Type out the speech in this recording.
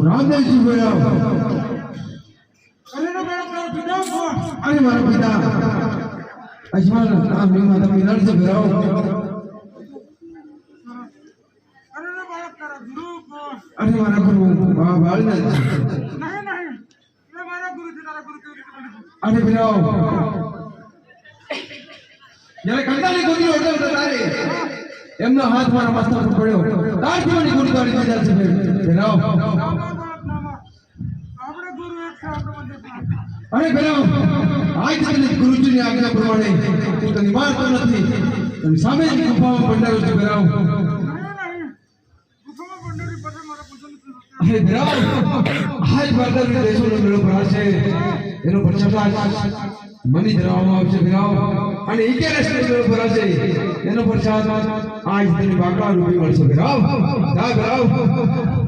રામદેવ જી બોલ્યા અરે મારા પિતા અજમાન નામ ની માતા મિલન से ભરાઓ अरे मारा गुरु बाबा बाल नहीं मैं मारा गुरु जी तारा गुरु जी अरे बिराओ जरा कंटाली गुरु होते होते तारे एमनो हाथ मारा मस्तक पर पड़ो तार जीवनी गुरु तारी की जाती है बिराओ આપણે ગુરુ એક છે આપણે મંદિર अरे बिराओ आज तक गुरु जी ने आज्ञा प्रमाणे तू तो निवार तो नहीं तुम सामे की गुफा में पंडाल से बिराओ अरे बिराओ आज बादल ने देशों ने मेलो भरा છે એનો પ્રચાર મની ધરાવવામાં આવશે બિરાઓ અને એકે રસ્તે મેલો ભરા છે એનો પ્રચાર આજ તને બાકા રૂપી મળશે બિરાઓ જા બિરાઓ